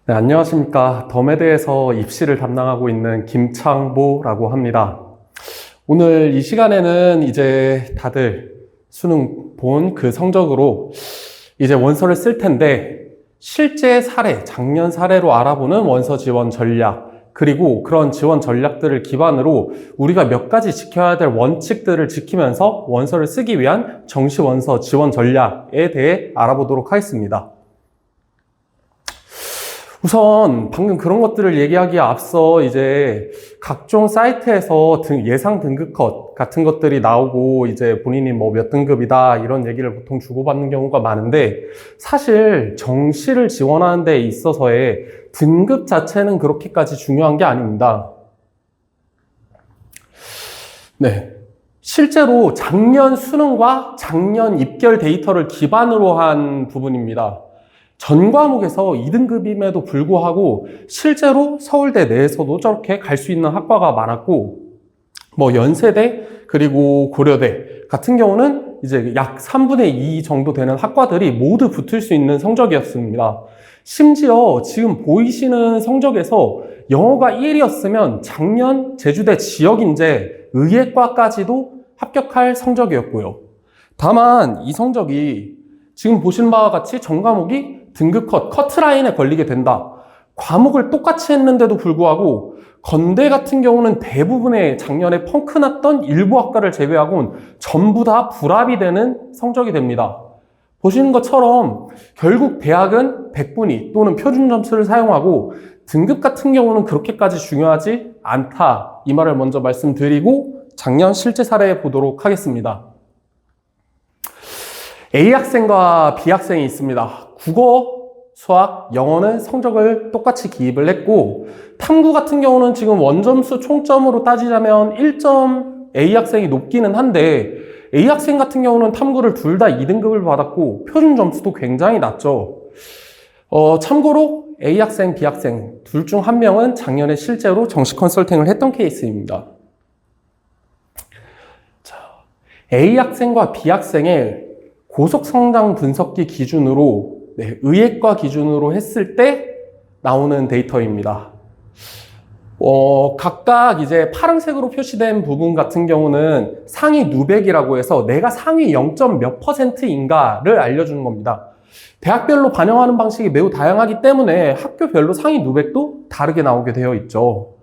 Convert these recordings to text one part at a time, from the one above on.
네, 안녕하십니까. 더메드에서 입시를 담당하고 있는 김창보라고 합니다. 오늘 이 시간에는 이제 다들 수능 본 그 성적으로 이제 원서를 쓸 텐데 실제 사례, 작년 사례로 알아보는 원서 지원 전략, 그리고 그런 지원 전략들을 기반으로 우리가 몇 가지 지켜야 될 원칙들을 지키면서 원서를 쓰기 위한 정시 원서 지원 전략에 대해 알아보도록 하겠습니다. 우선 방금 그런 것들을 얘기하기에 앞서 이제 각종 사이트에서 예상 등급 컷 같은 것들이 나오고 이제 본인이 뭐 몇 등급이다 이런 얘기를 보통 주고받는 경우가 많은데, 사실 정시를 지원하는 데 있어서의 등급 자체는 그렇게까지 중요한 게 아닙니다. 네. 실제로 작년 수능과 작년 입결 데이터를 기반으로 한 부분입니다. 전 과목에서 2등급임에도 불구하고 실제로 서울대 내에서도 저렇게 갈 수 있는 학과가 많았고, 뭐 연세대 그리고 고려대 같은 경우는 이제 약 3분의 2 정도 되는 학과들이 모두 붙을 수 있는 성적이었습니다. 심지어 지금 보이시는 성적에서 영어가 1이었으면 작년 제주대 지역인재 의예과까지도 합격할 성적이었고요. 다만 이 성적이 지금 보신 바와 같이 전 과목이 등급 커트라인에 걸리게 된다. 과목을 똑같이 했는데도 불구하고 건대 같은 경우는 대부분의 작년에 펑크 났던 일부 학과를 제외하고는 전부 다 불합이 되는 성적이 됩니다. 보시는 것처럼 결국 대학은 백분위 또는 표준 점수를 사용하고 등급 같은 경우는 그렇게까지 중요하지 않다. 이 말을 먼저 말씀드리고 작년 실제 사례 보도록 하겠습니다. A 학생과 B 학생이 있습니다. 국어, 수학, 영어는 성적을 똑같이 기입을 했고, 탐구 같은 경우는 지금 원점수 총점으로 따지자면 1점 A 학생이 높기는 한데, A 학생 같은 경우는 탐구를 둘 다 2등급을 받았고 표준 점수도 굉장히 낮죠. 참고로 A 학생, B 학생 둘 중 한 명은 작년에 실제로 정시 컨설팅을 했던 케이스입니다. 자, A 학생과 B 학생의 고속성장 분석기 기준으로 의예과 기준으로 했을 때 나오는 데이터입니다. 각각 이제 파란색으로 표시된 부분 같은 경우는 상위 누백이라고 해서 내가 상위 0점 몇 %인가를 알려주는 겁니다. 대학별로 반영하는 방식이 매우 다양하기 때문에 학교별로 상위 누백도 다르게 나오게 되어 있죠.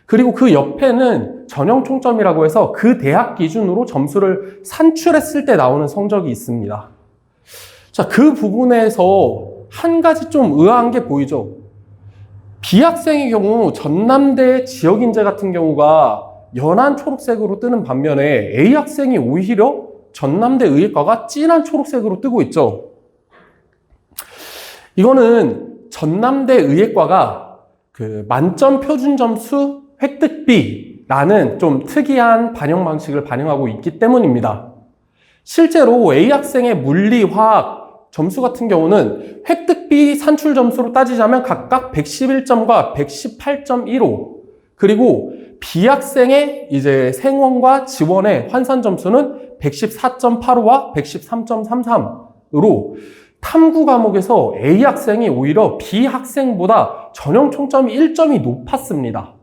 그리고 그 옆에는 전형 총점이라고 해서 그 대학 기준으로 점수를 산출했을 때 나오는 성적이 있습니다. 자, 그 부분에서 한 가지 좀 의아한 게 보이죠. B학생의 경우 전남대 지역인재 같은 경우가 연한 초록색으로 뜨는 반면에 A학생이 오히려 전남대 의예과가 진한 초록색으로 뜨고 있죠. 이거는 전남대 의예과가 그 만점 표준 점수 획득비라는 좀 특이한 반영 방식을 반영하고 있기 때문입니다. 실제로 A학생의 물리, 화학 점수 같은 경우는 획득비 산출 점수로 따지자면 각각 111점과 118.15, 그리고 B학생의 이제 생원과 지원의 환산 점수는 114.85와 113.33으로 탐구 과목에서 A학생이 오히려 B학생보다 전형 총점이 1점이 높았습니다.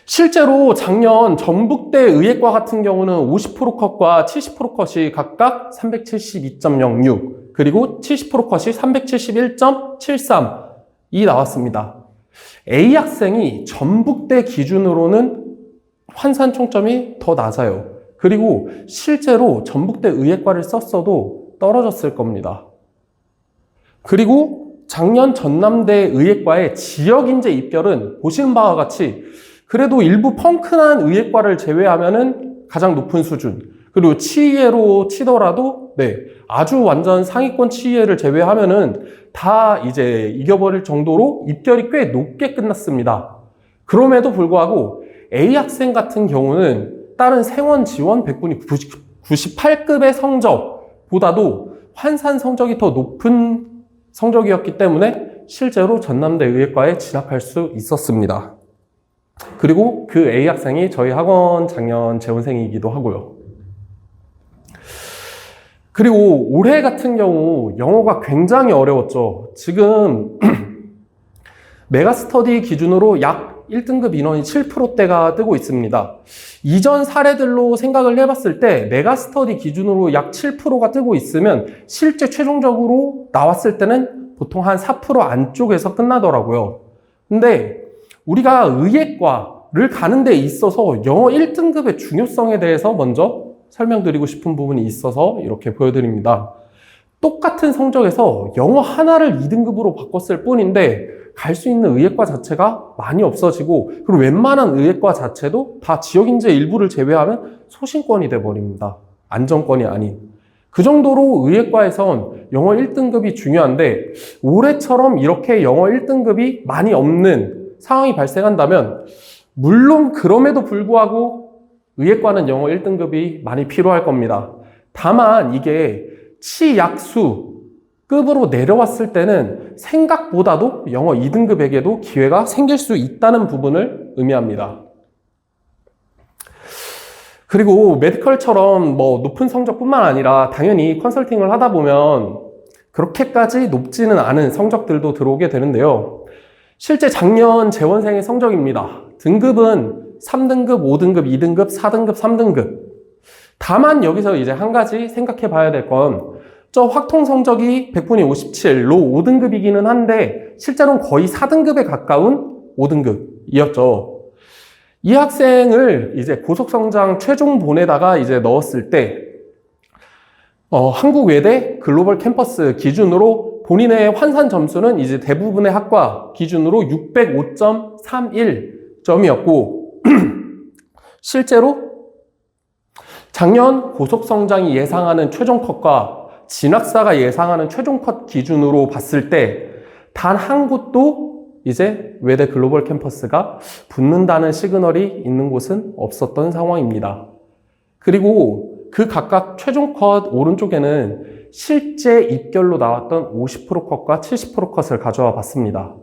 실제로 작년 전북대 의예과 같은 경우는 50% 컷과 70% 컷이 각각 372.06, 그리고 70% 컷이 371.73이 나왔습니다. A학생이 전북대 기준으로는 환산 총점이 더 낮아요. 그리고 실제로 전북대 의예과를 썼어도 떨어졌을 겁니다. 그리고 작년 전남대 의예과의 지역인재 입결은 보시는 바와 같이 그래도 일부 펑크난 의예과를 제외하면은 가장 높은 수준, 그리고 치이에로 치더라도 아주 완전 상위권 치이에를 제외하면은 다 이제 이겨버릴 정도로 입결이 꽤 높게 끝났습니다. 그럼에도 불구하고 A학생 같은 경우는 다른 생원 지원 100분위 98급의 성적보다도 환산 성적이 더 높은 성적이었기 때문에 실제로 전남대 의예과에 진학할 수 있었습니다. 그리고 그 A학생이 저희 학원 작년 재원생이기도 하고요. 그리고 올해 같은 경우 영어가 굉장히 어려웠죠. 지금 메가스터디 기준으로 약 1등급 인원이 7%대가 뜨고 있습니다. 이전 사례들로 생각을 해봤을 때 메가스터디 기준으로 약 7%가 뜨고 있으면 실제 최종적으로 나왔을 때는 보통 한 4% 안쪽에서 끝나더라고요. 근데 우리가 의예과를 가는 데 있어서 영어 1등급의 중요성에 대해서 먼저 설명드리고 싶은 부분이 있어서 이렇게 보여드립니다. 똑같은 성적에서 영어 하나를 2등급으로 바꿨을 뿐인데 갈 수 있는 의예과 자체가 많이 없어지고, 그리고 웬만한 의예과 자체도 다 지역인재 일부를 제외하면 소신권이 돼버립니다. 안정권이 아닌. 그 정도로 의예과에선 영어 1등급이 중요한데 올해처럼 이렇게 영어 1등급이 많이 없는 상황이 발생한다면, 물론 그럼에도 불구하고 의예과는 영어 1등급이 많이 필요할 겁니다. 다만 이게 치약수 급으로 내려왔을 때는 생각보다도 영어 2등급에게도 기회가 생길 수 있다는 부분을 의미합니다. 그리고 메디컬처럼 높은 성적뿐만 아니라 당연히 컨설팅을 하다 보면 그렇게까지 높지는 않은 성적들도 들어오게 되는데요. 실제 작년 재원생의 성적입니다. 등급은 3등급, 5등급, 2등급, 4등급, 3등급. 다만 여기서 이제 한 가지 생각해 봐야 될 건, 저 확통 성적이 100분이 57로 5등급이기는 한데 실제로는 거의 4등급에 가까운 5등급이었죠. 이 학생을 이제 고속성장 최종본에다가 이제 넣었을 때 한국외대 글로벌 캠퍼스 기준으로 본인의 환산 점수는 이제 대부분의 학과 기준으로 605.31점이었고 실제로 작년 고속성장이 예상하는 최종컷과 진학사가 예상하는 최종컷 기준으로 봤을 때 단 한 곳도 이제 외대 글로벌 캠퍼스가 붙는다는 시그널이 있는 곳은 없었던 상황입니다. 그리고 그 각각 최종컷 오른쪽에는 실제 입결로 나왔던 50% 컷과 70% 컷을 가져와 봤습니다.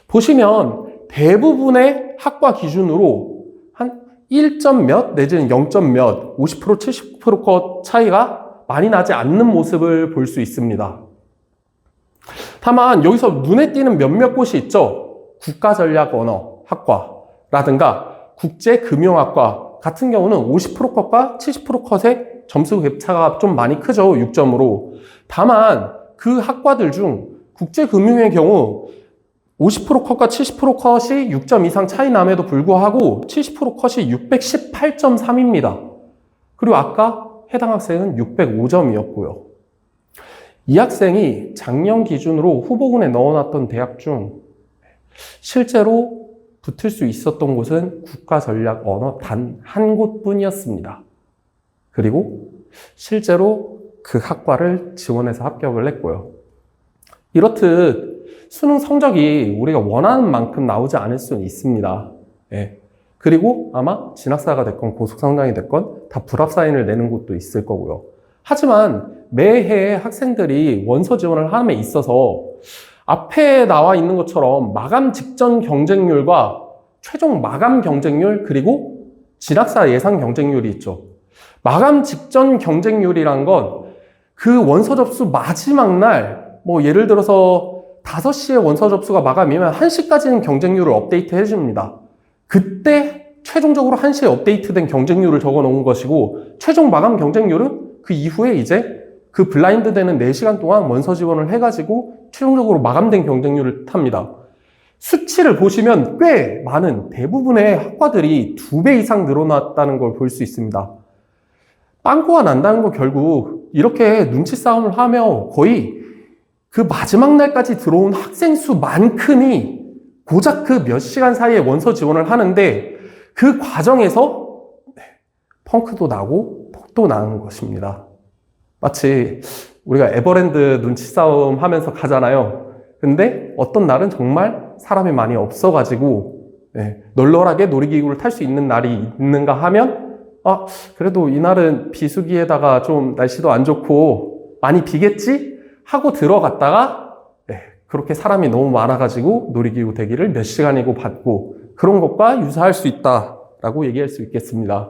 보시면 대부분의 학과 기준으로 한 1점 몇 내지는 0점 몇 50% 70% 컷 차이가 많이 나지 않는 모습을 볼 수 있습니다. 다만 여기서 눈에 띄는 몇몇 곳이 있죠. 국가전략언어학과라든가 국제금융학과 같은 경우는 50% 컷과 70% 컷의 점수 갭차가 좀 많이 크죠. 6점으로. 다만 그 학과들 중 국제금융의 경우 50% 컷과 70% 컷이 6점 이상 차이 남에도 불구하고 70% 컷이 618.3입니다. 그리고 아까 해당 학생은 605점이었고요. 이 학생이 작년 기준으로 후보군에 넣어놨던 대학 중 실제로 붙을 수 있었던 곳은 국가전략언어 단 한 곳뿐이었습니다. 그리고 실제로 그 학과를 지원해서 합격을 했고요. 이렇듯 수능 성적이 우리가 원하는 만큼 나오지 않을 수는 있습니다. 그리고 아마 진학사가 됐건 고속성장이 됐건 다 불합사인을 내는 곳도 있을 거고요. 하지만 매해 학생들이 원서 지원을 함에 있어서 앞에 나와 있는 것처럼 마감 직전 경쟁률과 최종 마감 경쟁률 그리고 진학사 예상 경쟁률이 있죠. 마감 직전 경쟁률이란 건 그 원서 접수 마지막 날 예를 들어서 5시에 원서 접수가 마감이면 1시까지는 경쟁률을 업데이트 해줍니다. 그때 최종적으로 1시에 업데이트된 경쟁률을 적어 놓은 것이고 최종 마감 경쟁률은 그 이후에 이제 그 블라인드 되는 4시간 동안 원서 지원을 해가지고 최종적으로 마감된 경쟁률을 탑니다. 수치를 보시면 꽤 많은 대부분의 학과들이 2배 이상 늘어났다는 걸 볼 수 있습니다. 빵꾸가 난다는 거 결국 이렇게 눈치 싸움을 하며 거의 그 마지막 날까지 들어온 학생 수만큼이 고작 그 몇 시간 사이에 원서 지원을 하는데 그 과정에서 펑크도 나고 폭도 나는 것입니다. 마치 우리가 에버랜드 눈치 싸움 하면서 가잖아요. 근데 어떤 날은 정말 사람이 많이 없어가지고 널널하게 놀이기구를 탈 수 있는 날이 있는가 하면 그래도 이날은 비수기에다가 좀 날씨도 안 좋고 많이 비겠지? 하고 들어갔다가 그렇게 사람이 너무 많아가지고 놀이기구 대기를 몇 시간이고 받고 그런 것과 유사할 수 있다라고 얘기할 수 있겠습니다.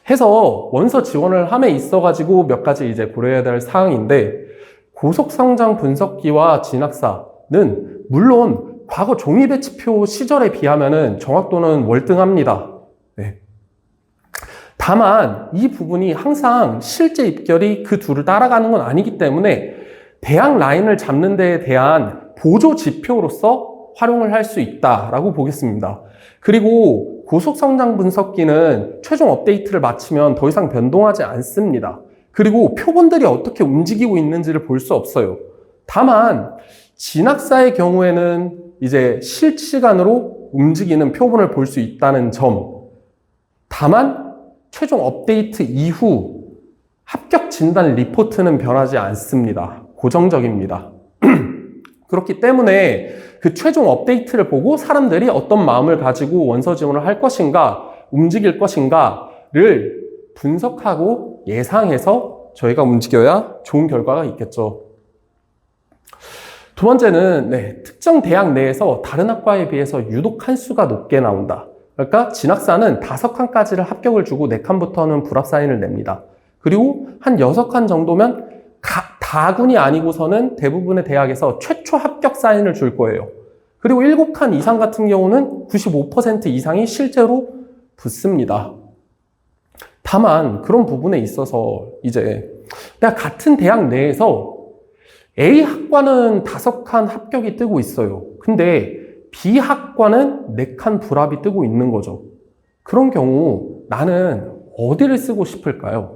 해서 원서 지원을 함에 있어가지고 몇 가지 이제 고려해야 될 사항인데, 고속성장 분석기와 진학사는 물론 과거 종이배치표 시절에 비하면은 정확도는 월등합니다. 네. 다만 이 부분이 항상 실제 입결이 그 둘을 따라가는 건 아니기 때문에 대학 라인을 잡는 데에 대한 보조 지표로서 활용을 할 수 있다라고 보겠습니다. 그리고 고속성장 분석기는 최종 업데이트를 마치면 더 이상 변동하지 않습니다. 그리고 표본들이 어떻게 움직이고 있는지를 볼 수 없어요. 다만 진학사의 경우에는 이제 실시간으로 움직이는 표본을 볼 수 있다는 점. 다만 최종 업데이트 이후 합격 진단 리포트는 변하지 않습니다. 고정적입니다. 그렇기 때문에 그 최종 업데이트를 보고 사람들이 어떤 마음을 가지고 원서 지원을 할 것인가, 움직일 것인가를 분석하고 예상해서 저희가 움직여야 좋은 결과가 있겠죠. 두 번째는 특정 대학 내에서 다른 학과에 비해서 유독 칸수가 높게 나온다. 그러니까 진학사는 5칸까지를 합격을 주고 4칸부터는 불합 사인을 냅니다. 그리고 한 6칸 정도면 다군이 아니고서는 대부분의 대학에서 최초 합격 사인을 줄 거예요. 그리고 7칸 이상 같은 경우는 95% 이상이 실제로 붙습니다. 다만 그런 부분에 있어서 이제 내가 같은 대학 내에서 A 학과는 5칸 합격이 뜨고 있어요. 근데 B 학과는 4칸 불합이 뜨고 있는 거죠. 그런 경우 나는 어디를 쓰고 싶을까요?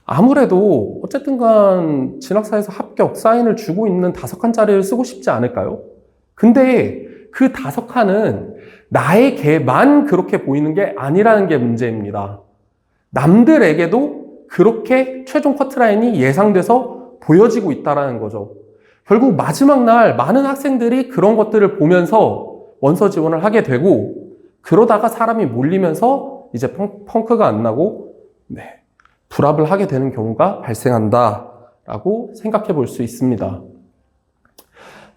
아무래도 어쨌든 간 진학사에서 합격 사인을 주고 있는 5칸짜리를 쓰고 싶지 않을까요? 근데 그 5칸은 나에게만 그렇게 보이는 게 아니라는 게 문제입니다. 남들에게도 그렇게 최종 커트라인이 예상돼서 보여지고 있다는 거죠. 결국 마지막 날 많은 학생들이 그런 것들을 보면서 원서 지원을 하게 되고, 그러다가 사람이 몰리면서 이제 펑크가 안 나고 불합을 하게 되는 경우가 발생한다라고 생각해 볼 수 있습니다.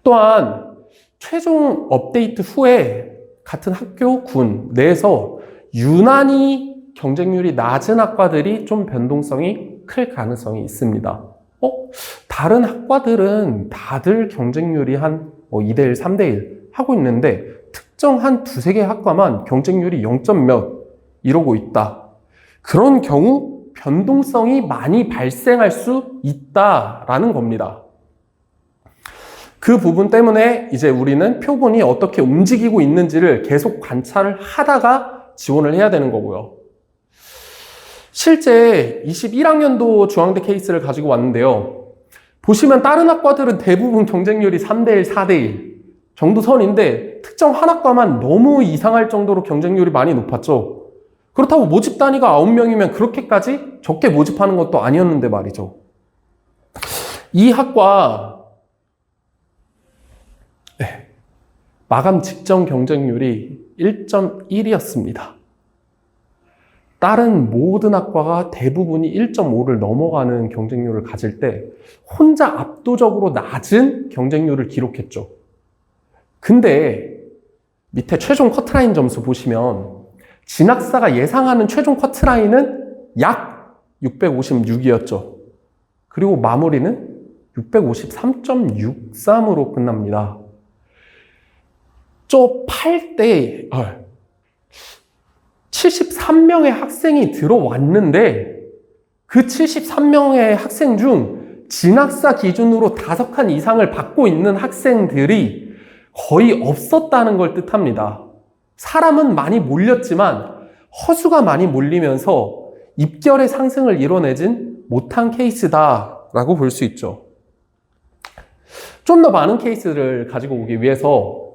또한 최종 업데이트 후에 같은 학교 군 내에서 유난히 경쟁률이 낮은 학과들이 좀 변동성이 클 가능성이 있습니다. 다른 학과들은 다들 경쟁률이 한 2대1, 3대1 하고 있는데 특정 한 2-3개 학과만 경쟁률이 0점 몇 이러고 있다. 그런 경우 변동성이 많이 발생할 수 있다라는 겁니다. 그 부분 때문에 이제 우리는 표본이 어떻게 움직이고 있는지를 계속 관찰을 하다가 지원을 해야 되는 거고요. 실제 21학년도 중앙대 케이스를 가지고 왔는데요. 보시면 다른 학과들은 대부분 경쟁률이 3대1, 4대1 정도 선인데 특정 한 학과만 너무 이상할 정도로 경쟁률이 많이 높았죠. 그렇다고 모집 단위가 9명이면 그렇게까지 적게 모집하는 것도 아니었는데 말이죠. 이 학과 마감 직전 경쟁률이 1.1이었습니다. 다른 모든 학과가 대부분이 1.5를 넘어가는 경쟁률을 가질 때 혼자 압도적으로 낮은 경쟁률을 기록했죠. 근데 밑에 최종 커트라인 점수 보시면 진학사가 예상하는 최종 커트라인은 약 656이었죠. 그리고 마무리는 653.63으로 끝납니다. 저 8대 73명의 학생이 들어왔는데 그 73명의 학생 중 진학사 기준으로 5칸 이상을 받고 있는 학생들이 거의 없었다는 걸 뜻합니다. 사람은 많이 몰렸지만 허수가 많이 몰리면서 입결의 상승을 이뤄내진 못한 케이스다라고 볼 수 있죠. 좀 더 많은 케이스를 가지고 오기 위해서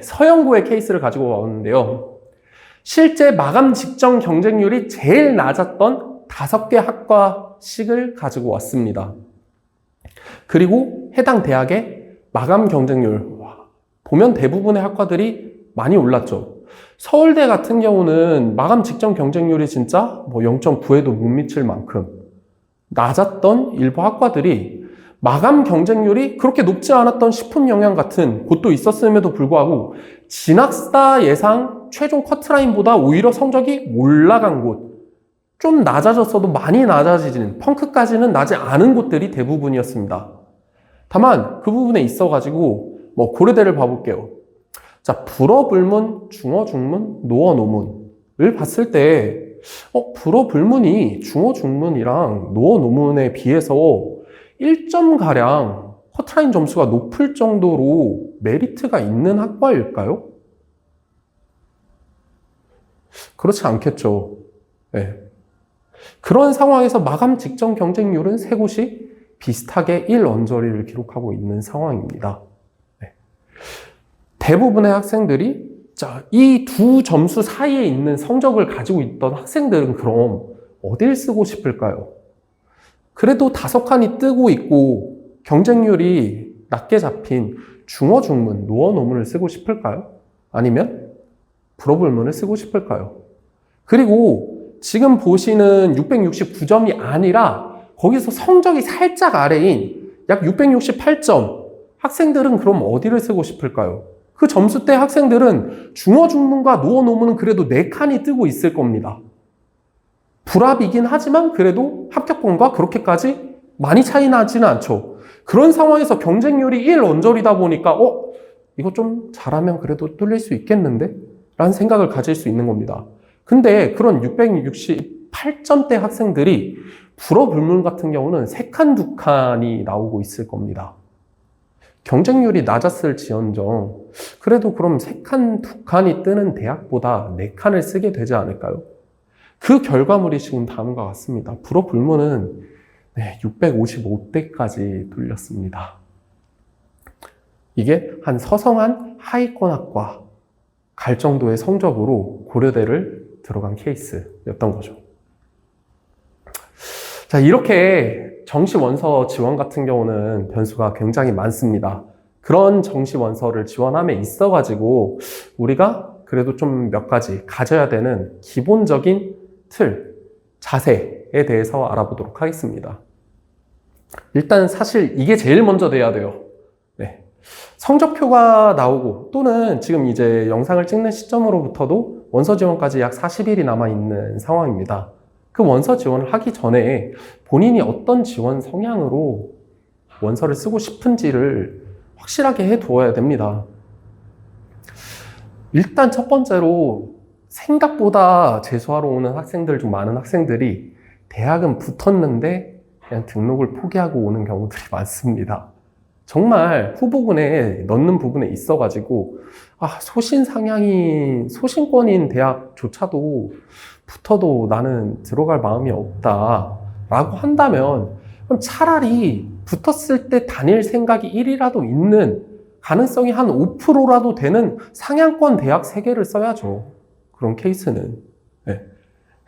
서영고의 케이스를 가지고 왔는데요. 실제 마감 직전 경쟁률이 제일 낮았던 5개 학과씩을 가지고 왔습니다. 그리고 해당 대학의 마감 경쟁률 보면 대부분의 학과들이 많이 올랐죠. 서울대 같은 경우는 마감 직전 경쟁률이 진짜 0.9에도 못 미칠 만큼 낮았던 일부 학과들이 마감 경쟁률이 그렇게 높지 않았던 식품영양 같은 곳도 있었음에도 불구하고 진학사 예상 최종 커트라인보다 오히려 성적이 올라간 곳, 좀 낮아졌어도 많이 낮아지진, 펑크까지는 나지 않은 곳들이 대부분이었습니다. 다만 그 부분에 있어가지고 뭐 고려대를 봐볼게요. 자, 불어불문, 중어중문, 노어노문을 봤을 때 불어불문이 중어중문이랑 노어노문에 비해서 1점가량 커트라인 점수가 높을 정도로 메리트가 있는 학과일까요? 그렇지 않겠죠. 네. 그런 상황에서 마감 직전 경쟁률은 세 곳이 비슷하게 1언저리를 기록하고 있는 상황입니다. 네. 대부분의 학생들이 이 두 점수 사이에 있는 성적을 가지고 있던 학생들은 그럼 어딜 쓰고 싶을까요? 그래도 5칸이 뜨고 있고 경쟁률이 낮게 잡힌 중어중문, 노어노문을 쓰고 싶을까요? 아니면 불어불문을 쓰고 싶을까요? 그리고 지금 보시는 669점이 아니라 거기서 성적이 살짝 아래인 약 668점 학생들은 그럼 어디를 쓰고 싶을까요? 그 점수대 학생들은 중어중문과 노어노문은 그래도 4칸이 뜨고 있을 겁니다. 불합이긴 하지만 그래도 합격권과 그렇게까지 많이 차이 나지는 않죠. 그런 상황에서 경쟁률이 1언저리다 보니까 이거 좀 잘하면 그래도 뚫릴 수 있겠는데? 라는 생각을 가질 수 있는 겁니다. 근데 그런 668점대 학생들이 불어불문 같은 경우는 3칸, 2칸이 나오고 있을 겁니다. 경쟁률이 낮았을지언정 그래도 그럼 3칸, 2칸이 뜨는 대학보다 4칸을 쓰게 되지 않을까요? 그 결과물이 지금 다음과 같습니다. 불어불문은 655대까지 뚫렸습니다. 이게 한 서성한 하위권 학과 갈 정도의 성적으로 고려대를 들어간 케이스였던 거죠. 자, 이렇게 정시원서 지원 같은 경우는 변수가 굉장히 많습니다. 그런 정시원서를 지원함에 있어가지고 우리가 그래도 좀 몇 가지 가져야 되는 기본적인 틀, 자세에 대해서 알아보도록 하겠습니다. 일단 사실 이게 제일 먼저 돼야 돼요. 네. 성적표가 나오고 또는 지금 이제 영상을 찍는 시점으로부터도 원서 지원까지 약 40일이 남아있는 상황입니다. 그 원서 지원을 하기 전에 본인이 어떤 지원 성향으로 원서를 쓰고 싶은지를 확실하게 해두어야 됩니다. 일단 첫 번째로 생각보다 재수하러 오는 학생들 중 많은 학생들이 대학은 붙었는데 그냥 등록을 포기하고 오는 경우들이 많습니다. 정말 후보군에 넣는 부분에 있어가지고 소신권인 대학조차도 붙어도 나는 들어갈 마음이 없다 라고 한다면 그럼 차라리 붙었을 때 다닐 생각이 1이라도 있는 가능성이 한 5%라도 되는 상향권 대학 3개를 써야죠. 그런 케이스는.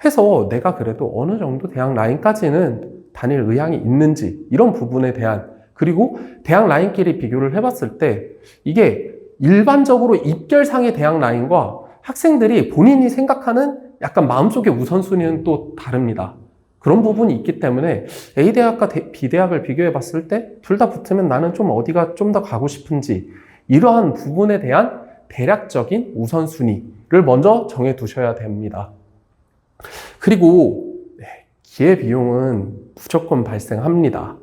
해서 내가 그래도 어느 정도 대학 라인까지는 다닐 의향이 있는지 이런 부분에 대한, 그리고 대학 라인끼리 비교를 해봤을 때 이게 일반적으로 입결상의 대학 라인과 학생들이 본인이 생각하는 약간 마음속의 우선순위는 또 다릅니다. 그런 부분이 있기 때문에 A대학과 B대학을 비교해 봤을 때 둘 다 붙으면 나는 좀 어디가 좀 더 가고 싶은지 이러한 부분에 대한 대략적인 우선순위를 먼저 정해 두셔야 됩니다. 그리고 기회비용은 무조건 발생합니다.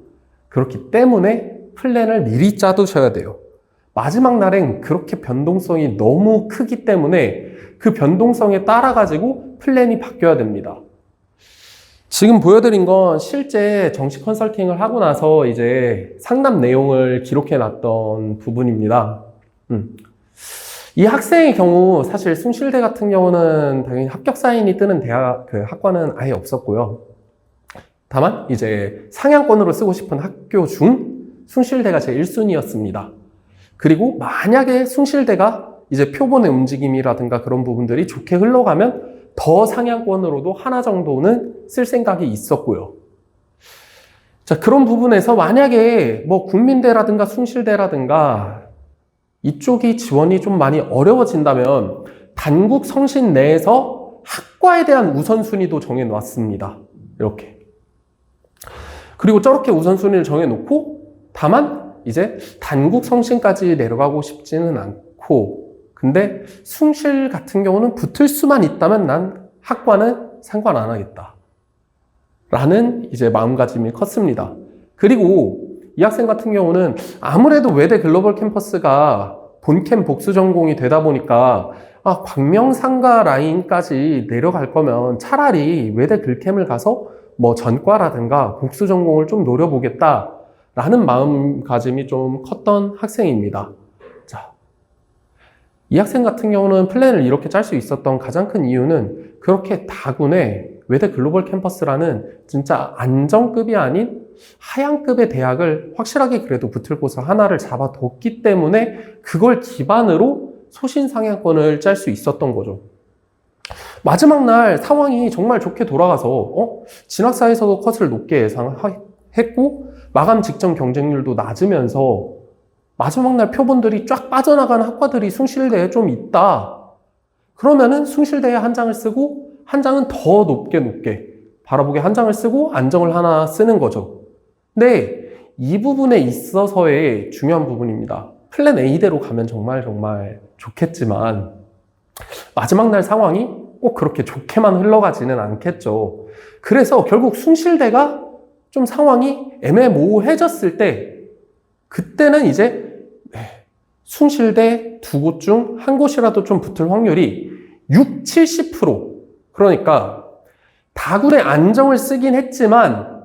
그렇기 때문에 플랜을 미리 짜두셔야 돼요. 마지막 날엔 그렇게 변동성이 너무 크기 때문에 그 변동성에 따라 가지고 플랜이 바뀌어야 됩니다. 지금 보여드린 건 실제 정시 컨설팅을 하고 나서 이제 상담 내용을 기록해 놨던 부분입니다. 이 학생의 경우 사실 숭실대 같은 경우는 당연히 합격 사인이 뜨는 대학, 학과는 아예 없었고요. 다만 이제 상향권으로 쓰고 싶은 학교 중 숭실대가 제 1순위였습니다. 그리고 만약에 숭실대가 이제 표본의 움직임이라든가 그런 부분들이 좋게 흘러가면 더 상향권으로도 하나 정도는 쓸 생각이 있었고요. 자, 그런 부분에서 만약에 뭐 국민대라든가 숭실대라든가 이쪽이 지원이 좀 많이 어려워진다면 단국 성신 내에서 학과에 대한 우선순위도 정해놨습니다. 이렇게. 그리고 저렇게 우선순위를 정해놓고 다만 이제 단국 성신까지 내려가고 싶지는 않고, 근데 숭실 같은 경우는 붙을 수만 있다면 난 학과는 상관 안 하겠다. 라는 이제 마음가짐이 컸습니다. 그리고 이 학생 같은 경우는 아무래도 외대 글로벌 캠퍼스가 본캠 복수 전공이 되다 보니까 광명상가 라인까지 내려갈 거면 차라리 외대 글캠을 가서 뭐 전과라든가 복수 전공을 좀 노려보겠다라는 마음가짐이 좀 컸던 학생입니다. 자, 이 학생 같은 경우는 플랜을 이렇게 짤 수 있었던 가장 큰 이유는 그렇게 다군의 외대 글로벌 캠퍼스라는 진짜 안정급이 아닌 하향급의 대학을 확실하게 그래도 붙을 곳을 하나를 잡아뒀기 때문에 그걸 기반으로 소신상향권을 짤 수 있었던 거죠. 마지막 날 상황이 정말 좋게 돌아가서 진학사에서도 컷을 높게 예상했고 마감 직전 경쟁률도 낮으면서 마지막 날 표본들이 쫙 빠져나가는 학과들이 숭실대에 좀 있다. 그러면은 숭실대에 한 장을 쓰고 한 장은 더 높게 바라보게 한 장을 쓰고 안정을 하나 쓰는 거죠. 근데 이 부분에 있어서의 중요한 부분입니다. 플랜 A대로 가면 정말 좋겠지만 마지막 날 상황이 꼭 그렇게 좋게만 흘러가지는 않겠죠. 그래서 결국 숭실대가 좀 상황이 애매모호해졌을 때 그때는 이제 숭실대 두 곳 중 한 곳이라도 좀 붙을 확률이 60-70%. 그러니까 다군의 안정을 쓰긴 했지만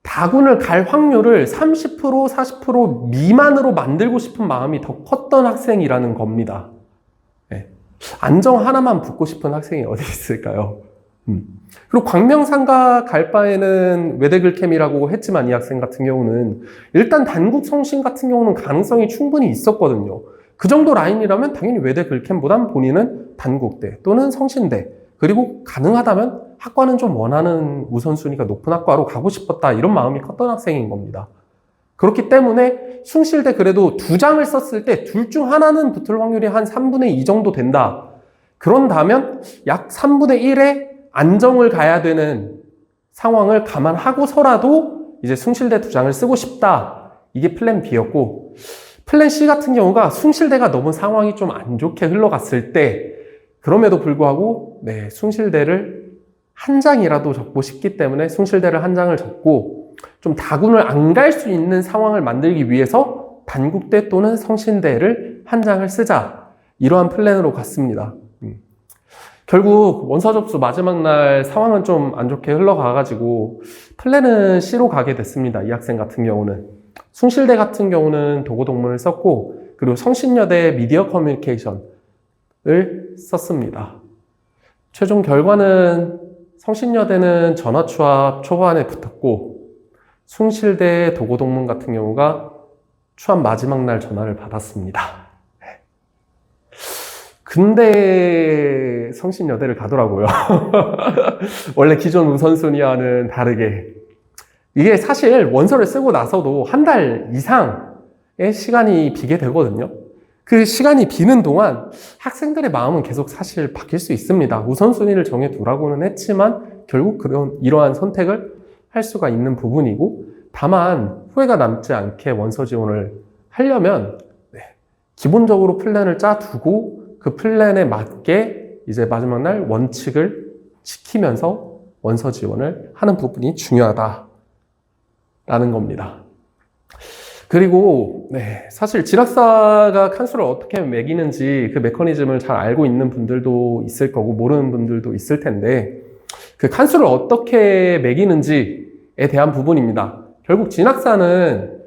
다군을 갈 확률을 30%, 40% 미만으로 만들고 싶은 마음이 더 컸던 학생이라는 겁니다. 안정 하나만 붙고 싶은 학생이 어디 있을까요? 그리고 광명상가 갈 바에는 외대글캠이라고 했지만 이 학생 같은 경우는 일단 단국 성신 같은 경우는 가능성이 충분히 있었거든요. 그 정도 라인이라면 당연히 외대글캠보단 본인은 단국대 또는 성신대 그리고 가능하다면 학과는 좀 원하는 우선순위가 높은 학과로 가고 싶었다 이런 마음이 컸던 학생인 겁니다. 그렇기 때문에 숭실대 그래도 두 장을 썼을 때 둘 중 하나는 붙을 확률이 한 3분의 2 정도 된다. 그런다면 약 3분의 1의 안정을 가야 되는 상황을 감안하고서라도 이제 숭실대 두 장을 쓰고 싶다. 이게 플랜 B였고 플랜 C 같은 경우가 숭실대가 너무 상황이 좀 안 좋게 흘러갔을 때 그럼에도 불구하고 숭실대를 한 장이라도 적고 싶기 때문에 숭실대를 한 장을 적고 좀 다군을 안 갈 수 있는 상황을 만들기 위해서 단국대 또는 성신대를 한 장을 쓰자 이러한 플랜으로 갔습니다. 결국 원서 접수 마지막 날 상황은 좀 안 좋게 흘러가가지고 플랜은 C로 가게 됐습니다. 이 학생 같은 경우는 숭실대 같은 경우는 도고동문을 썼고 그리고 성신여대 미디어 커뮤니케이션을 썼습니다. 최종 결과는 성신여대는 전화추합 초반에 붙었고 숭실대 도고동문 같은 경우가 추합 마지막 날 전화를 받았습니다. 근데 성신여대를 가더라고요. 원래 기존 우선순위와는 다르게 이게 사실 원서를 쓰고 나서도 한 달 이상의 시간이 비게 되거든요. 그 시간이 비는 동안 학생들의 마음은 계속 사실 바뀔 수 있습니다. 우선순위를 정해두라고는 했지만 결국 이러한 선택을 할 수가 있는 부분이고 다만 후회가 남지 않게 원서 지원을 하려면 기본적으로 플랜을 짜두고 그 플랜에 맞게 이제 마지막 날 원칙을 지키면서 원서 지원을 하는 부분이 중요하다라는 겁니다. 그리고 사실 진학사가 칸수를 어떻게 매기는지 그 메커니즘을 잘 알고 있는 분들도 있을 거고 모르는 분들도 있을 텐데 그 칸수를 어떻게 매기는지에 대한 부분입니다. 결국 진학사는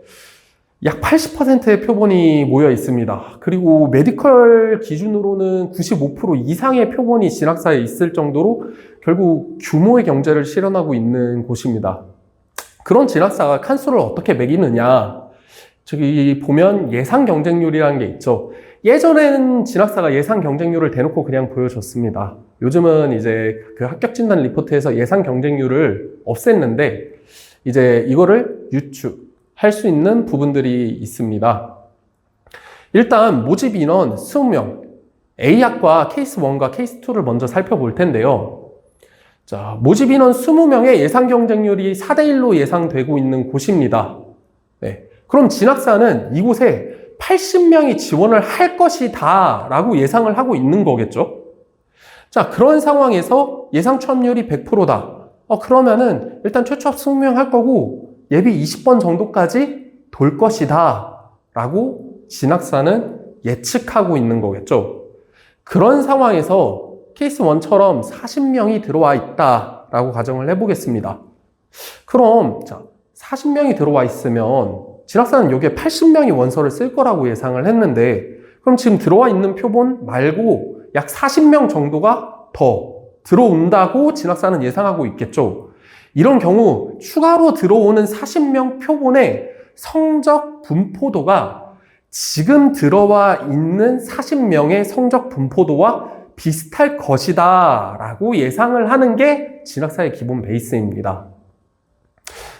약 80%의 표본이 모여 있습니다. 그리고 메디컬 기준으로는 95% 이상의 표본이 진학사에 있을 정도로 결국 규모의 경제를 실현하고 있는 곳입니다. 그런 진학사가 칸수를 어떻게 매기느냐? 저기 보면 예상 경쟁률이라는 게 있죠. 예전에는 진학사가 예상 경쟁률을 대놓고 그냥 보여줬습니다. 요즘은 이제 그 합격 진단 리포트에서 예상 경쟁률을 없앴는데 이제 이거를 유추할 수 있는 부분들이 있습니다. 일단 모집 인원 20명, A학과 케이스 1과 케이스 2를 먼저 살펴볼 텐데요. 자, 모집 인원 20명의 예상 경쟁률이 4대1로 예상되고 있는 곳입니다. 그럼 진학사는 이곳에 80명이 지원을 할 것이다 라고 예상을 하고 있는 거겠죠. 자, 그런 상황에서 예상 취업률이 100%다. 그러면은 일단 최초합 증명할 거고 예비 20번 정도까지 돌 것이다 라고 진학사는 예측하고 있는 거겠죠. 그런 상황에서 케이스 1처럼 40명이 들어와 있다 라고 가정을 해보겠습니다. 그럼 자 40명이 들어와 있으면 진학사는 여기에 80명이 원서를 쓸 거라고 예상을 했는데 그럼 지금 들어와 있는 표본 말고 약 40명 정도가 더 들어온다고 진학사는 예상하고 있겠죠. 이런 경우 추가로 들어오는 40명 표본의 성적 분포도가 지금 들어와 있는 40명의 성적 분포도와 비슷할 것이다 라고 예상을 하는 게 진학사의 기본 베이스입니다.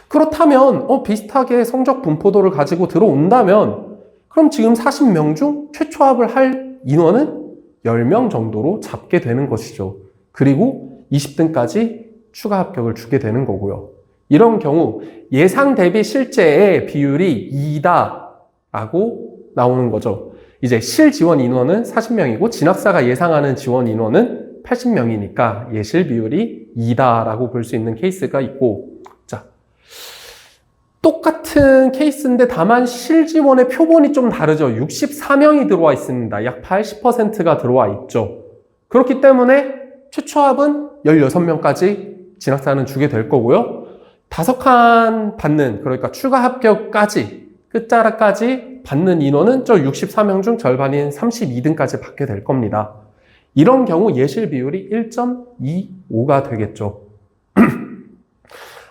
그렇다면 비슷하게 성적 분포도를 가지고 들어온다면 그럼 지금 40명 중 최초합을 할 인원은 10명 정도로 잡게 되는 것이죠. 그리고 20등까지 추가 합격을 주게 되는 거고요. 이런 경우 예상 대비 실제의 비율이 2다 라고 나오는 거죠. 이제 실지원 인원은 40명이고 진학사가 예상하는 지원 인원은 80명이니까 예실 비율이 2다 라고 볼 수 있는 케이스가 있고, 자, 똑같은 케이스인데 다만 실지원의 표본이 좀 다르죠. 64명이 들어와 있습니다. 약 80%가 들어와 있죠. 그렇기 때문에 최초합은 16명까지 진학사는 주게 될 거고요. 5칸 받는, 그러니까 추가 합격까지, 끝자락까지 받는 인원은 저 64명 중 절반인 32등까지 받게 될 겁니다. 이런 경우 예실 비율이 1.25가 되겠죠.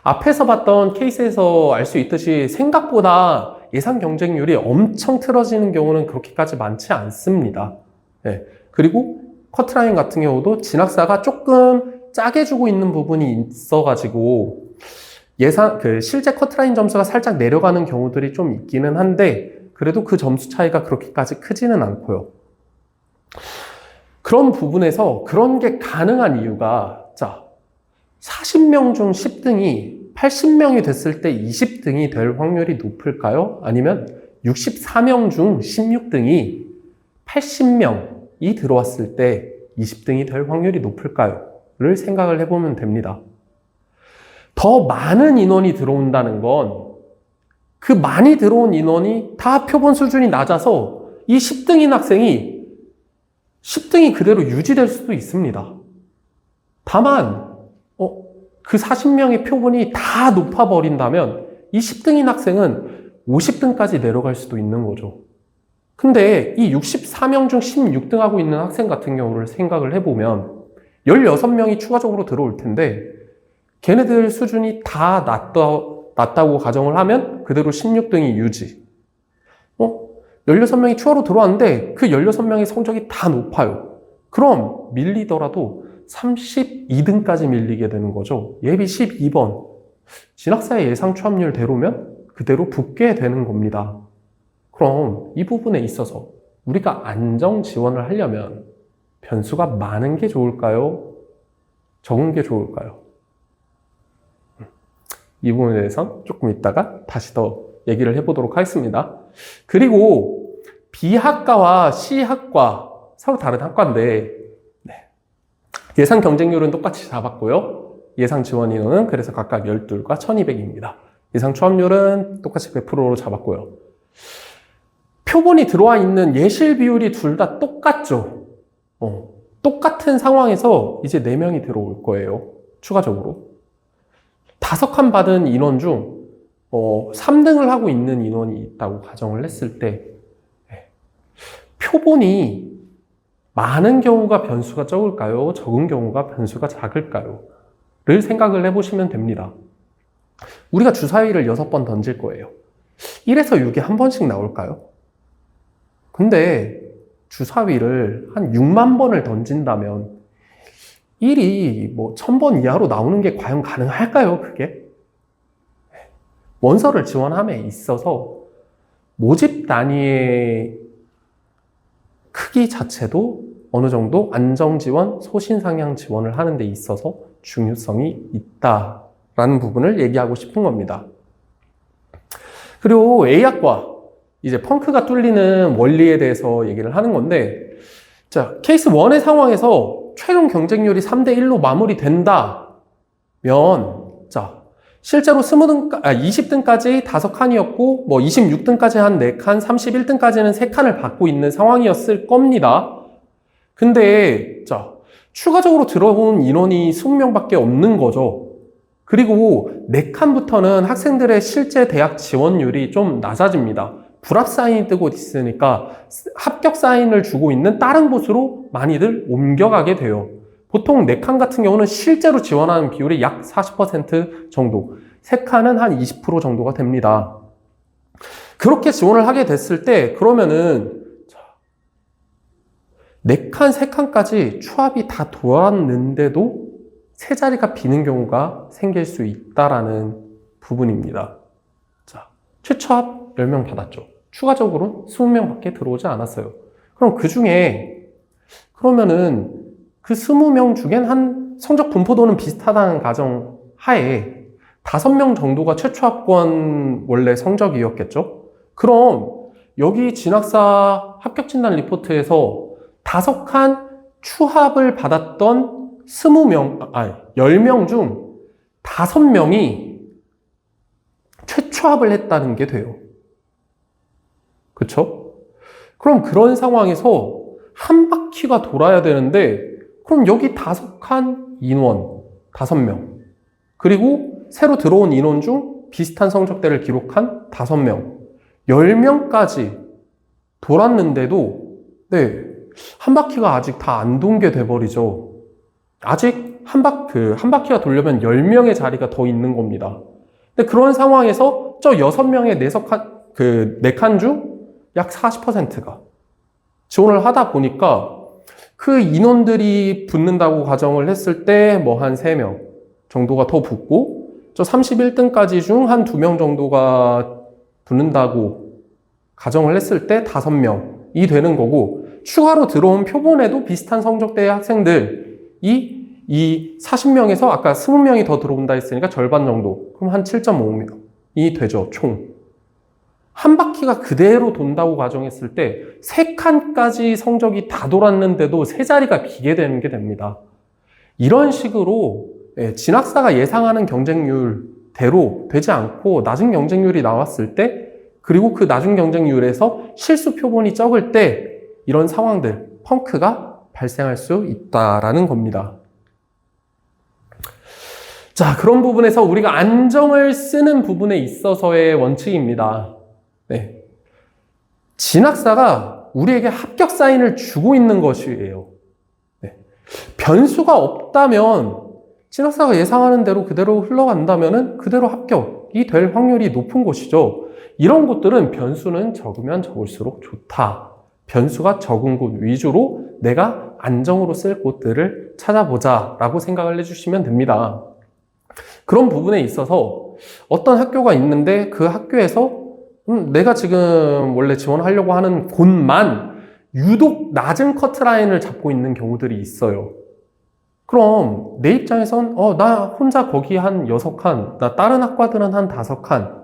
앞에서 봤던 케이스에서 알 수 있듯이 생각보다 예상 경쟁률이 엄청 틀어지는 경우는 그렇게까지 많지 않습니다. 네. 그리고 커트라인 같은 경우도 진학사가 조금 짜게 주고 있는 부분이 있어가지고 실제 커트라인 점수가 살짝 내려가는 경우들이 좀 있기는 한데 그래도 그 점수 차이가 그렇게까지 크지는 않고요. 그런 부분에서 그런 게 가능한 이유가, 자, 40명 중 10등이 80명이 됐을 때 20등이 될 확률이 높을까요? 아니면 64명 중 16등이 80명이 들어왔을 때 20등이 될 확률이 높을까요? 를 생각을 해보면 됩니다. 더 많은 인원이 들어온다는 건 그 많이 들어온 인원이 다 표본 수준이 낮아서 이 10등인 학생이 10등이 그대로 유지될 수도 있습니다. 다만 그 40명의 표본이 다 높아버린다면 이 10등인 학생은 50등까지 내려갈 수도 있는 거죠. 근데 이 64명 중 16등하고 있는 학생 같은 경우를 생각을 해보면 16명이 추가적으로 들어올 텐데 걔네들 수준이 다 낮다고 가정을 하면 그대로 16등이 유지. 16명이 추가로 들어왔는데 그 16명의 성적이 다 높아요. 그럼 밀리더라도 32등까지 밀리게 되는 거죠. 예비 12번. 진학사의 예상 취업률대로면 그대로 붙게 되는 겁니다. 그럼 이 부분에 있어서 우리가 안정 지원을 하려면 변수가 많은 게 좋을까요? 적은 게 좋을까요? 이 부분에 대해서는 조금 이따가 다시 더 얘기를 해보도록 하겠습니다. 그리고 B학과와 C학과 서로 다른 학과인데 예상 경쟁률은 똑같이 잡았고요. 예상 지원 인원은 그래서 각각 12과 1200입니다. 예상 취업률은 똑같이 100%로 잡았고요. 표본이 들어와 있는 예실 비율이 둘 다 똑같죠. 똑같은 상황에서 이제 4명이 들어올 거예요. 추가적으로. 5칸 받은 인원 중 3등을 하고 있는 인원이 있다고 가정을 했을 때 표본이 많은 경우가 변수가 적을까요? 적은 경우가 변수가 작을까요? 를 생각을 해보시면 됩니다. 우리가 주사위를 6번 던질 거예요. 1에서 6이 한 번씩 나올까요? 근데 주사위를 한 6만 번을 던진다면 1이 1000번 이하로 나오는 게 과연 가능할까요? 그게? 원서를 지원함에 있어서 모집 단위의 크기 자체도 어느 정도 안정지원, 소신상향 지원을 하는 데 있어서 중요성이 있다라는 부분을 얘기하고 싶은 겁니다. 그리고 A학과, 이제 펑크가 뚫리는 원리에 대해서 얘기를 하는 건데, 자, 케이스 1의 상황에서 최종 경쟁률이 3대1로 마무리된다 자, 실제로 20등까지 5칸이었고, 26등까지 한 4칸, 31등까지는 3칸을 받고 있는 상황이었을 겁니다. 근데, 자, 추가적으로 들어온 인원이 20명밖에 없는 거죠. 그리고 4칸부터는 학생들의 실제 대학 지원율이 좀 낮아집니다. 불합 사인이 뜨고 있으니까 합격 사인을 주고 있는 다른 곳으로 많이들 옮겨가게 돼요. 보통 4칸 같은 경우는 실제로 지원하는 비율이 약 40% 정도, 3칸은 한 20% 정도가 됩니다. 그렇게 지원을 하게 됐을 때 그러면은 4칸, 3칸까지 추합이 다 돌았는데도 3자리가 비는 경우가 생길 수 있다라는 부분입니다. 자, 최초합 10명 받았죠. 추가적으로는 20명밖에 들어오지 않았어요. 그럼 그 중에 그러면은 그 20명 중엔 한 성적 분포도는 비슷하다는 가정 하에 5명 정도가 최초합권 원래 성적이었겠죠? 그럼 여기 진학사 합격진단 리포트에서 5칸 추합을 받았던 10명 중 5명이 최초합을 했다는 게 돼요. 그쵸? 그럼 그런 상황에서 한 바퀴가 돌아야 되는데, 그럼 여기 5칸 인원 5명, 그리고 새로 들어온 인원 중 비슷한 성적대를 기록한 5명, 10명까지 돌았는데도, 한 바퀴가 아직 다 안 돈게 돼버리죠. 아직 한 바퀴가 돌려면 10명의 자리가 더 있는 겁니다. 근데 그런 상황에서 저 6명의 4칸 중 약 40%가 지원을 하다 보니까 그 인원들이 붙는다고 가정을 했을 때 한 3명 정도가 더 붙고, 저 31등까지 중 한 2명 정도가 붙는다고 가정을 했을 때 5명이 되는 거고, 추가로 들어온 표본에도 비슷한 성적대의 학생들이 이 40명에서 아까 20명이 더 들어온다 했으니까 절반 정도, 그럼 한 7.5명이 되죠, 총. 한 바퀴가 그대로 돈다고 가정했을 때 3칸까지 성적이 다 돌았는데도 3자리가 비게 되는 게 됩니다. 이런 식으로 진학사가 예상하는 경쟁률대로 되지 않고 낮은 경쟁률이 나왔을 때, 그리고 그 낮은 경쟁률에서 실수 표본이 적을 때 이런 상황들, 펑크가 발생할 수 있다라는 겁니다. 자, 그런 부분에서 우리가 안정을 쓰는 부분에 있어서의 원칙입니다. 진학사가 우리에게 합격 사인을 주고 있는 것이에요. 변수가 없다면, 진학사가 예상하는 대로 그대로 흘러간다면 그대로 합격이 될 확률이 높은 곳이죠. 이런 곳들은 변수는 적으면 적을수록 좋다. 변수가 적은 곳 위주로 내가 안정으로 쓸 곳들을 찾아보자 라고 생각을 해주시면 됩니다. 그런 부분에 있어서 어떤 학교가 있는데 그 학교에서 내가 지금 원래 지원하려고 하는 곳만 유독 낮은 커트라인을 잡고 있는 경우들이 있어요. 그럼 내 입장에선 나 혼자 거기 한 6칸, 나 다른 학과들은 한 5칸.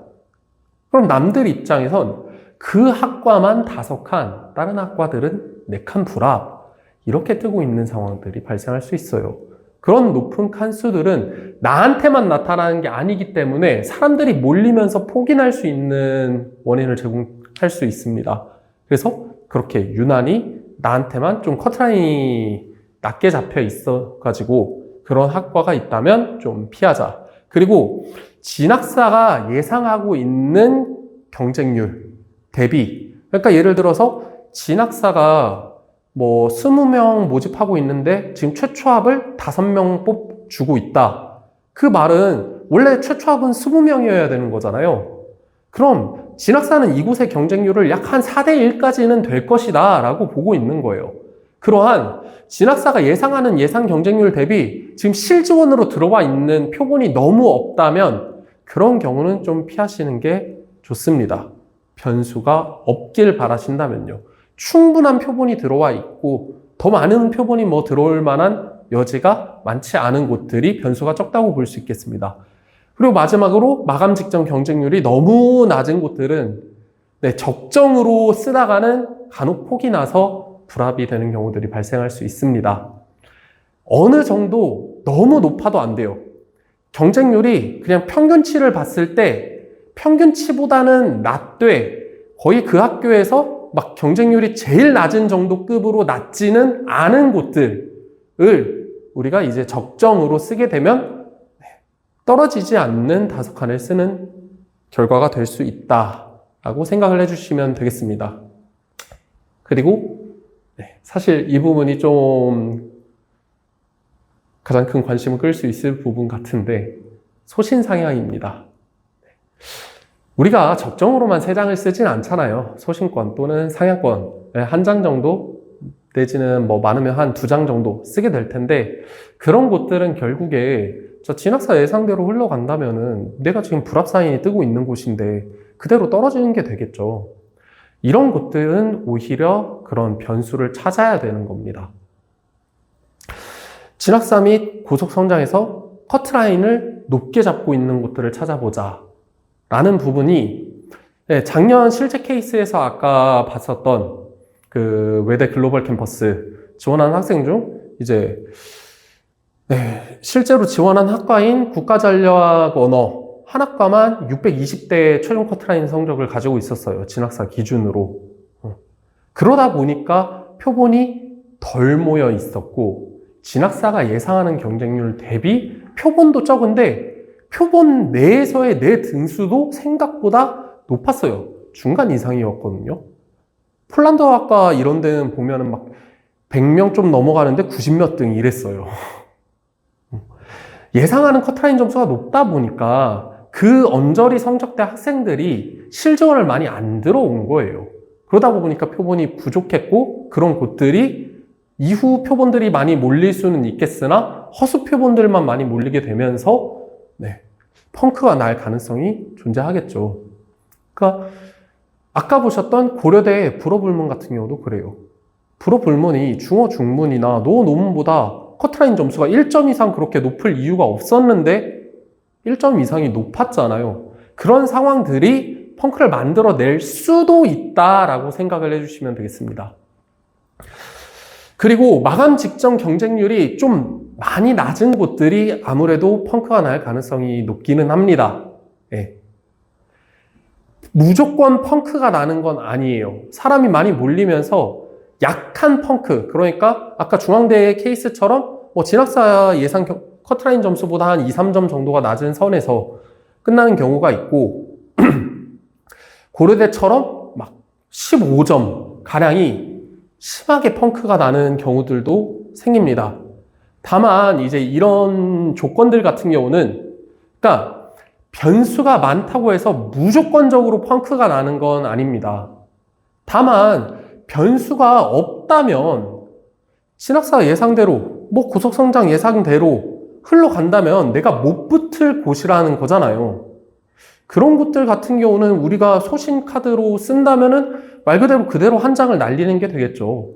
그럼 남들 입장에선 그 학과만 5칸, 다른 학과들은 4칸 불합, 이렇게 뜨고 있는 상황들이 발생할 수 있어요. 그런 높은 칸수들은 나한테만 나타나는 게 아니기 때문에 사람들이 몰리면서 포기할 수 있는 원인을 제공할 수 있습니다. 그래서 그렇게 유난히 나한테만 좀 커트라인이 낮게 잡혀 있어가지고 그런 학과가 있다면 좀 피하자. 그리고 진학사가 예상하고 있는 경쟁률 대비, 그러니까 예를 들어서 진학사가 20명 모집하고 있는데 지금 최초합을 5명 주고 있다. 그 말은 원래 최초합은 20명이어야 되는 거잖아요. 그럼 진학사는 이곳의 경쟁률을 약 한 4대1까지는 될 것이다 라고 보고 있는 거예요. 그러한 진학사가 예상하는 예상 경쟁률 대비 지금 실지원으로 들어와 있는 표본이 너무 없다면 그런 경우는 좀 피하시는 게 좋습니다. 변수가 없길 바라신다면요. 충분한 표본이 들어와 있고 더 많은 표본이 들어올 만한 여지가 많지 않은 곳들이 변수가 적다고 볼 수 있겠습니다. 그리고 마지막으로 마감 직전 경쟁률이 너무 낮은 곳들은 적정으로 쓰다가는 간혹 폭이 나서 불합이 되는 경우들이 발생할 수 있습니다. 어느 정도 너무 높아도 안 돼요. 경쟁률이 그냥 평균치를 봤을 때 평균치보다는 낮되 거의 그 학교에서 막 경쟁률이 제일 낮은 정도 급으로 낮지는 않은 곳들을 우리가 이제 적정으로 쓰게 되면 떨어지지 않는 다소칸을 쓰는 결과가 될 수 있다라고 생각을 해주시면 되겠습니다. 그리고 사실 이 부분이 좀 가장 큰 관심을 끌 수 있을 부분 같은데 소신상향입니다. 우리가 적정으로만 3장을 쓰진 않잖아요. 소신권 또는 상향권 한 장 정도 내지는 뭐 많으면 한 2장 정도 쓰게 될 텐데 그런 곳들은 결국에 저 진학사 예상대로 흘러간다면은 내가 지금 불합사인이 뜨고 있는 곳인데 그대로 떨어지는 게 되겠죠. 이런 곳들은 오히려 그런 변수를 찾아야 되는 겁니다. 진학사 및 고속성장에서 커트라인을 높게 잡고 있는 곳들을 찾아보자 라는 부분이 작년 실제 케이스에서 아까 봤었던 그 외대 글로벌 캠퍼스 지원한 학생 중 이제 실제로 지원한 학과인 국가전략 언어 한 학과만 620대 최종 커트라인 성적을 가지고 있었어요. 진학사 기준으로. 그러다 보니까 표본이 덜 모여 있었고 진학사가 예상하는 경쟁률 대비 표본도 적은데 표본 내에서의 내 등수도 생각보다 높았어요. 중간 이상이었거든요. 폴란드 학과 이런 데는 보면은 막 100명 좀 넘어가는데 90몇 등 이랬어요. 예상하는 커트라인 점수가 높다 보니까 그 언저리 성적대 학생들이 실지원을 많이 안 들어온 거예요. 그러다 보니까 표본이 부족했고 그런 곳들이 이후 표본들이 많이 몰릴 수는 있겠으나 허수 표본들만 많이 몰리게 되면서 펑크가 날 가능성이 존재하겠죠. 그러니까 아까 보셨던 고려대 불어불문 같은 경우도 그래요. 불어불문이 중어 중문이나 노 논문보다 커트라인 점수가 1점 이상 그렇게 높을 이유가 없었는데 1점 이상이 높았잖아요. 그런 상황들이 펑크를 만들어낼 수도 있다라고 생각을 해주시면 되겠습니다. 그리고 마감 직전 경쟁률이 좀 많이 낮은 곳들이 아무래도 펑크가 날 가능성이 높기는 합니다. 무조건 펑크가 나는 건 아니에요. 사람이 많이 몰리면서 약한 펑크, 그러니까 아까 중앙대 케이스처럼 뭐 진학사 예상 커트라인 점수보다 한 2, 3점 정도가 낮은 선에서 끝나는 경우가 있고 고려대처럼 막 15점 가량이 심하게 펑크가 나는 경우들도 생깁니다. 다만 이제 이런 조건들 같은 경우는 그러니까 변수가 많다고 해서 무조건적으로 펑크가 나는 건 아닙니다. 다만 변수가 없다면 진학사 예상대로 뭐 고속성장 예상대로 흘러간다면 내가 못 붙을 곳이라는 거잖아요. 그런 곳들 같은 경우는 우리가 소신 카드로 쓴다면은 말 그대로 한 장을 날리는 게 되겠죠.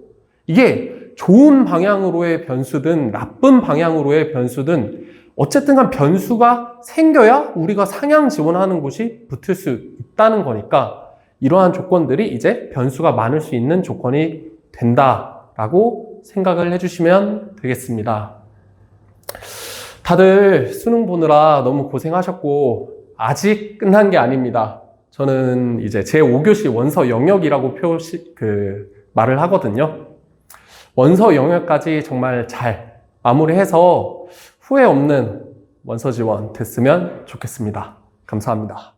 이게 좋은 방향으로의 변수든 나쁜 방향으로의 변수든 어쨌든 간 변수가 생겨야 우리가 상향 지원하는 곳이 붙을 수 있다는 거니까 이러한 조건들이 이제 변수가 많을 수 있는 조건이 된다라고 생각을 해주시면 되겠습니다. 다들 수능 보느라 너무 고생하셨고 아직 끝난 게 아닙니다. 저는 이제 제5교시 원서 영역이라고 말을 하거든요. 원서 영역까지 정말 잘 마무리해서 후회 없는 원서 지원 됐으면 좋겠습니다. 감사합니다.